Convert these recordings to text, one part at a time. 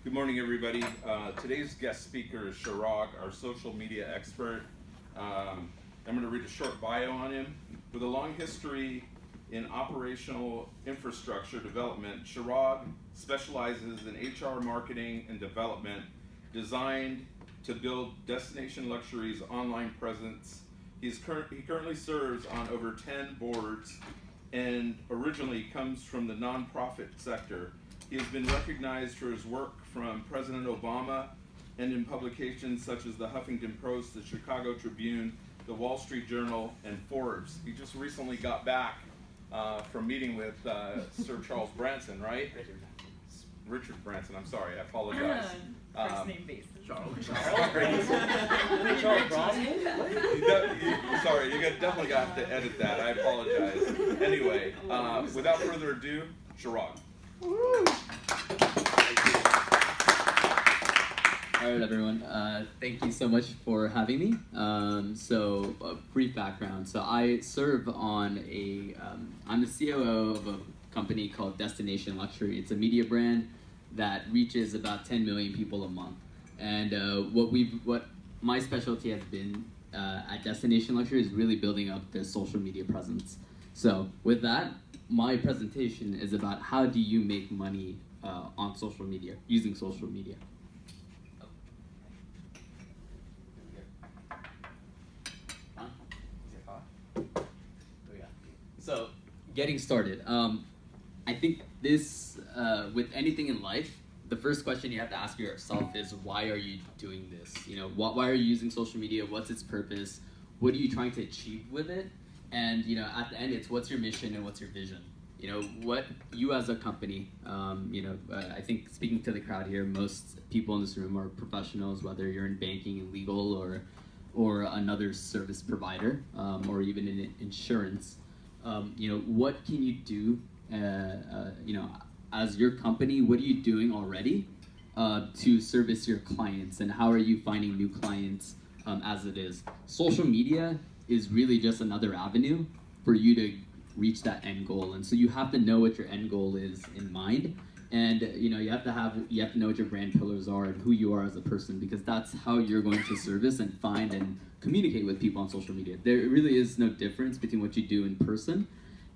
Good morning, everybody. Today's guest speaker is Chirag, our social media expert. I'm going to read a short bio on him. With a long history in operational infrastructure development, Chirag specializes in HR marketing and development designed to build Destination Luxury's online presence. He currently serves on over 10 boards and originally comes from the nonprofit sector. He has been recognized for his work from President Obama and in publications such as the Huffington Post, the Chicago Tribune, the Wall Street Journal, and Forbes. He just recently got back from meeting with Sir Charles Branson, right? Richard Branson, I'm sorry, I apologize. First name basis. Charles Branson? Sorry, you definitely got to edit that, I apologize. Anyway, without further ado, Chirag. All right, everyone. Thank you so much for having me. So, a brief background. So, I serve on I'm the COO of a company called Destination Luxury. It's a media brand that reaches about 10 million people a month. And what my specialty has been at Destination Luxury is really building up the social media presence. So, with that, my presentation is about how do you make money on social media, using social media. So, getting started. I think this, with anything in life, the first question you have to ask yourself is, why are you doing this? You know, why are you using social media? What's its purpose? What are you trying to achieve with it? And, you know, at the end, it's what's your mission and what's your vision? You know, what you as a company, I think speaking to the crowd here, most people in this room are professionals, whether you're in banking and legal or another service provider, or even in insurance. What can you do, as your company, what are you doing already to service your clients, and how are you finding new clients as it is? Social media is really just another avenue for you to reach that end goal, and so you have to know what your end goal is in mind, and you have to know what your brand pillars are and who you are as a person, because that's how you're going to service and find and communicate with people on social media. There really is no difference between what you do in person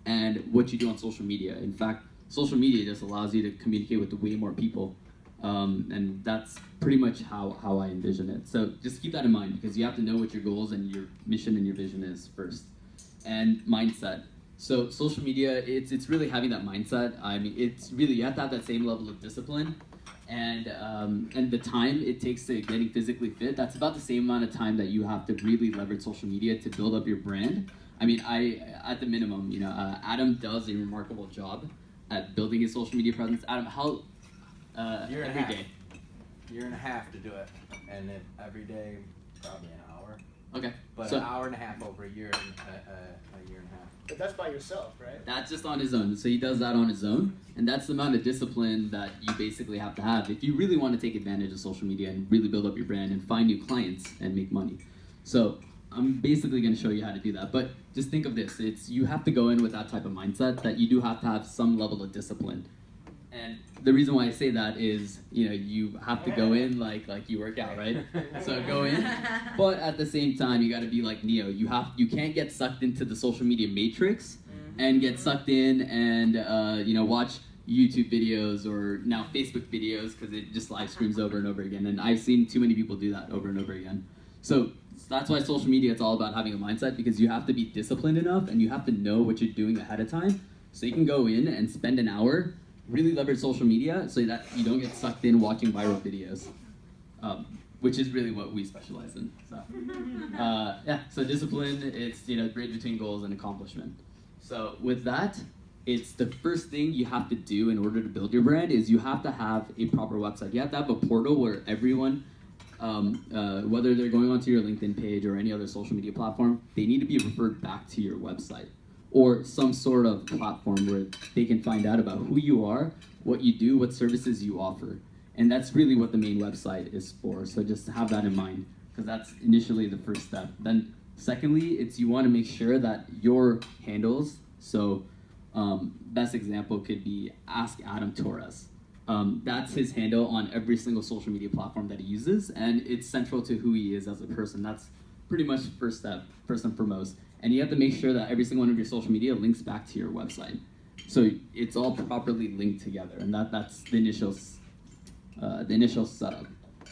and what you do on social media. In fact, social media just allows you to communicate with way more people, and that's pretty much how I envision it. So just keep that in mind, because you have to know what your goals and your mission and your vision is first. And mindset. So social media, it's really having that mindset. I mean, it's really, you have to have that same level of discipline, and the time it takes to getting physically fit, that's about the same amount of time that you have to really leverage social media to build up your brand. I mean, at the minimum, Adam does a remarkable job at building his social media presence. Adam, how Year and every a half. day? Year and a half to do it, and then every day probably an hour. Okay, But so an hour and a half over a year and a year and a half. But that's by yourself, right? that's just on his own. So he does that on his own, and that's the amount of discipline that you basically have to have if you really want to take advantage of social media and really build up your brand and find new clients and make money. So I'm basically going to show you how to do that. But just think of this: you have to go in with that type of mindset that you do have to have some level of discipline. And the reason why I say that is, you have to go in like you work out, right? So go in, but at the same time, you got to be like Neo. You can't get sucked into the social media matrix and get sucked in and watch YouTube videos or now Facebook videos, because it just live streams over and over again. And I've seen too many people do that over and over again. So that's why social media, it's all about having a mindset, because you have to be disciplined enough and you have to know what you're doing ahead of time, so you can go in and spend an hour, really leverage social media so that you don't get sucked in watching viral videos, which is really what we specialize in. So, so discipline, it's bridge between goals and accomplishment. So with that, it's the first thing you have to do in order to build your brand is you have to have a proper website. You have to have a portal where everyone, whether they're going onto your LinkedIn page or any other social media platform, they need to be referred back to your website, or some sort of platform where they can find out about who you are, what you do, what services you offer. And that's really what the main website is for. So just have that in mind, because that's initially the first step. Then secondly, you want to make sure that your handles, so best example could be Ask Adam Torres. That's his handle on every single social media platform that he uses, and it's central to who he is as a person. That's pretty much the first step, first and foremost. And you have to make sure that every single one of your social media links back to your website. So it's all properly linked together, and that's the initial setup.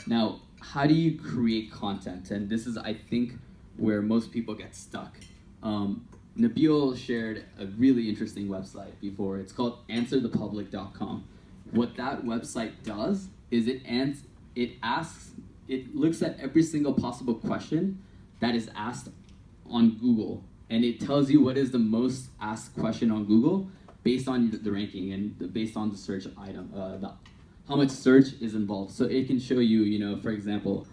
Now, how do you create content? And this is, I think, where most people get stuck. Nabil shared a really interesting website before. It's called answerthepublic.com. What that website does is it looks at every single possible question that is asked on Google, and it tells you what is the most asked question on Google based on the ranking and based on the search item, how much search is involved. So it can show you, for example,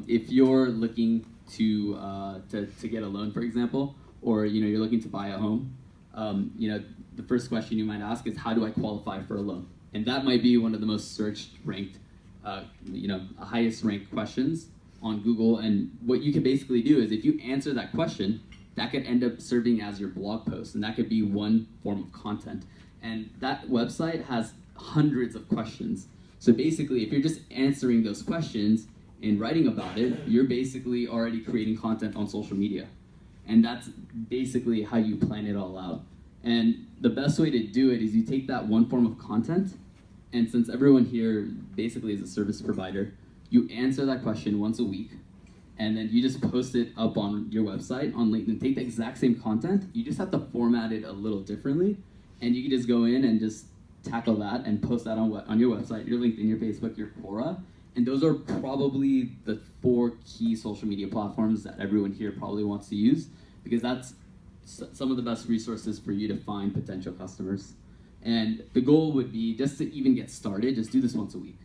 if you're looking to get a loan, for example, or you're looking to buy a home, the first question you might ask is, how do I qualify for a loan? And that might be one of the most searched, ranked, highest ranked questions on Google. And what you can basically do is, if you answer that question, that could end up serving as your blog post, and that could be one form of content. And that website has hundreds of questions. So basically, if you're just answering those questions and writing about it, you're basically already creating content on social media. And that's basically how you plan it all out. And the best way to do it is you take that one form of content, and since everyone here basically is a service provider, you answer that question once a week, and then you just post it up on your website, on LinkedIn. Take the exact same content, you just have to format it a little differently, and you can just go in and just tackle that and post that on your website, your LinkedIn, your Facebook, your Quora. And those are probably the 4 key social media platforms that everyone here probably wants to use, because that's some of the best resources for you to find potential customers. And the goal would be just to even get started, just do this once a week.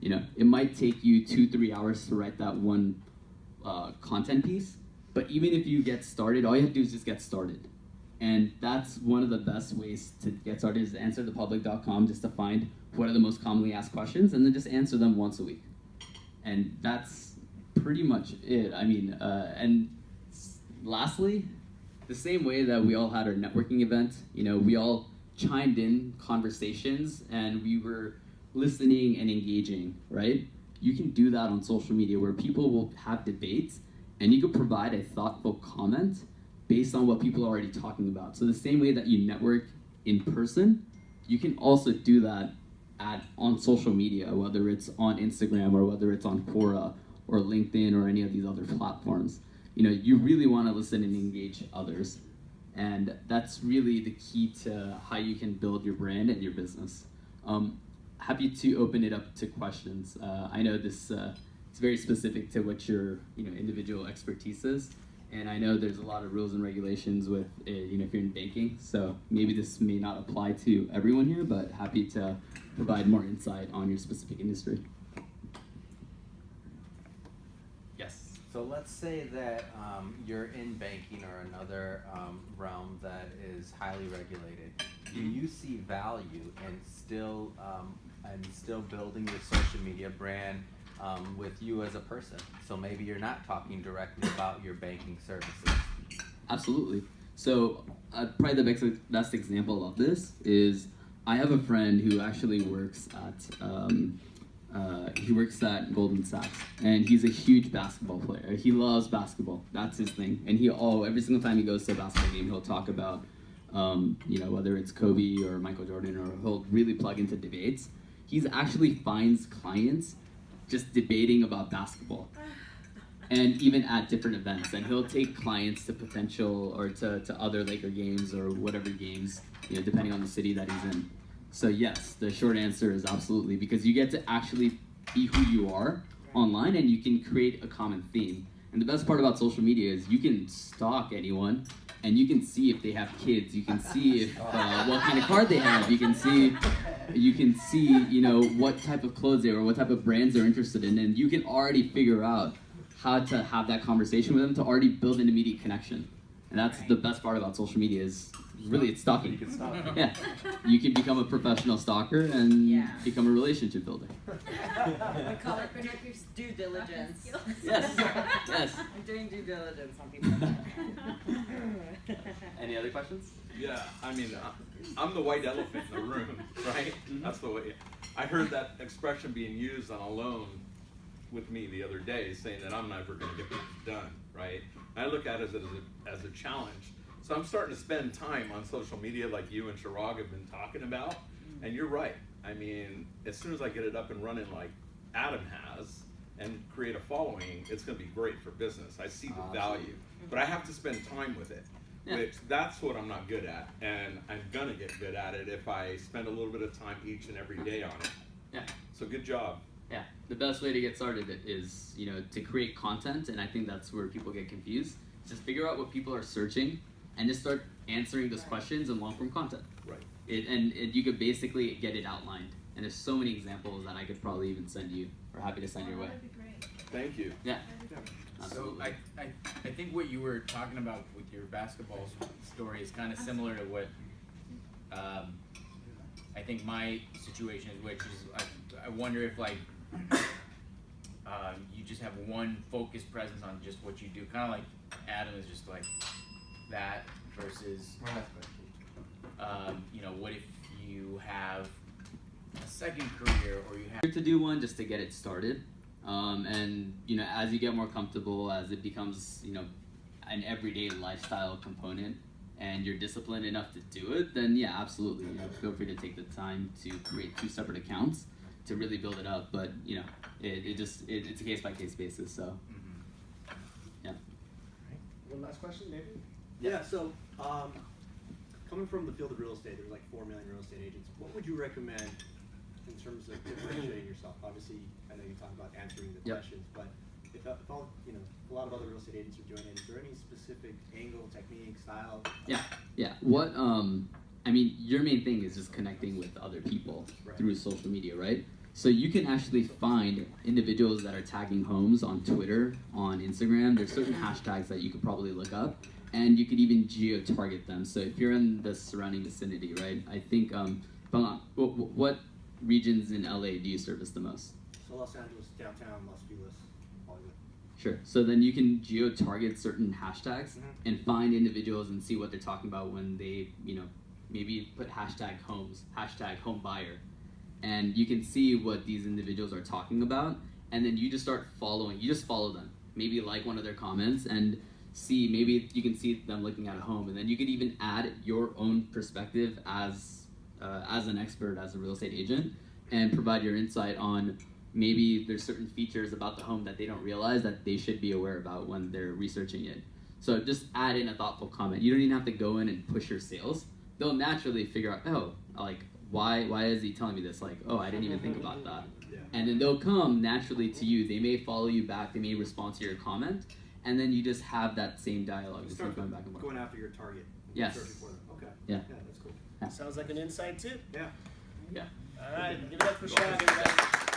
It might take you 2-3 hours to write that one content piece, but even if you get started, all you have to do is just get started. And that's one of the best ways to get started, is answerthepublic.com, just to find what are the most commonly asked questions, and then just answer them once a week. And that's pretty much it. And lastly, the same way that we all had our networking event, we all chimed in conversations and we were listening and engaging, right? You can do that on social media, where people will have debates and you can provide a thoughtful comment based on what people are already talking about. So the same way that you network in person, you can also do that on social media, whether it's on Instagram or whether it's on Quora or LinkedIn or any of these other platforms. You really want to listen and engage others. And that's really the key to how you can build your brand and your business. Happy to open it up to questions. I know this it's very specific to what your individual expertise is. And I know there's a lot of rules and regulations with if you're in banking. So maybe this may not apply to everyone here, but happy to provide more insight on your specific industry. Yes. So let's say that you're in banking or another realm that is highly regulated. Do you see value in still building your social media brand with you as a person? So maybe you're not talking directly about your banking services. Absolutely. So probably the best example of this is, I have a friend who actually works at Goldman Sachs, and he's a huge basketball player. He loves basketball. That's his thing. And every single time he goes to a basketball game, he'll talk about whether it's Kobe or Michael Jordan, or he'll really plug into debates. He actually finds clients just debating about basketball, and even at different events. And he'll take clients to potential or to other Laker games or whatever games, depending on the city that he's in. So yes, the short answer is absolutely, because you get to actually be who you are online, and you can create a common theme. And the best part about social media is you can stalk anyone, and you can see if they have kids. You can see if what kind of car they have. You can see what type of clothes they wear, what type of brands they're interested in, and you can already figure out how to have that conversation with them to already build an immediate connection. And that's the best part about social media, is really it's stalking. You can stalk. Yeah, you can become a professional stalker and become a relationship builder. We call it due diligence. Yes, yes. I'm doing due diligence on people. Any other questions? Yeah, I'm the white elephant in the room, right? That's the way. I heard that expression being used on a loan with me the other day, saying that I'm never going to get this done, right? I look at it as a challenge. So I'm starting to spend time on social media like you and Chirag have been talking about, and you're right. I mean, as soon as I get it up and running like Adam has, and create a following, it's going to be great for business. I see the value, but I have to spend time with it, which that's what I'm not good at, and I'm going to get good at it if I spend a little bit of time each and every day on it. Yeah. So good job. Yeah, the best way to get started is, you know, to create content, and I think that's where people get confused. Just figure out what people are searching, and just start answering those questions in long-form content. Right. You could basically get it outlined, and there's so many examples that I could probably even send you, or happy to send your way. That'd be great. Thank you. Yeah. So Absolutely. I think what you were talking about with your basketball story is kind of similar to what I think my situation is, which is I wonder if like you just have one focused presence on just what you do, kind of like Adam is just like that versus you know, what if you have a second career or you have To do one just to get it started, and you know, as you get more comfortable, as it becomes, you know, an everyday lifestyle component, and you're disciplined enough to do it, then yeah, absolutely, you know, feel free to take the time to create 2 separate accounts to really build it up. But you know, it's a case by case basis. So yeah. One last question, David? Yeah, so coming from the field of real estate, there's like 4 million real estate agents. What would you recommend in terms of differentiating yourself? Obviously, I know you talk about answering the questions, but if all, you know, a lot of other real estate agents are doing it, is there any specific angle, technique, style? Yeah. What I mean, your main thing is just connecting with other people through social media, right? So you can actually find individuals that are tagging homes on Twitter, on Instagram. There's certain hashtags that you could probably look up, and you could even geo-target them. So if you're in the surrounding vicinity, right? I think, what regions in LA do you service the most? So Los Angeles, downtown, Los Feliz, Hollywood. Sure. So then you can geo-target certain hashtags and find individuals and see what they're talking about when they, you know, maybe put hashtag homes, hashtag home buyer. And you can see what these individuals are talking about, and then you just start following. You just follow them. Maybe like one of their comments and see. Maybe you can see them looking at a home, and then you could even add your own perspective as an expert, as a real estate agent, and provide your insight on maybe there's certain features about the home that they don't realize that they should be aware about when they're researching it. So just add in a thoughtful comment. You don't even have to go in and push your sales. They'll naturally figure out, oh, like, why is he telling me this? Like, oh, I didn't even think about that. Yeah. And then they'll come naturally to you. They may follow you back. They may respond to your comment. And then you just have that same dialogue. You Just start going back and forth. going after your target. Yes. Searching for them. Okay. Yeah. Yeah, that's cool. Sounds like an inside tip. Yeah. Yeah. All right, give it up for Chirag, everybody.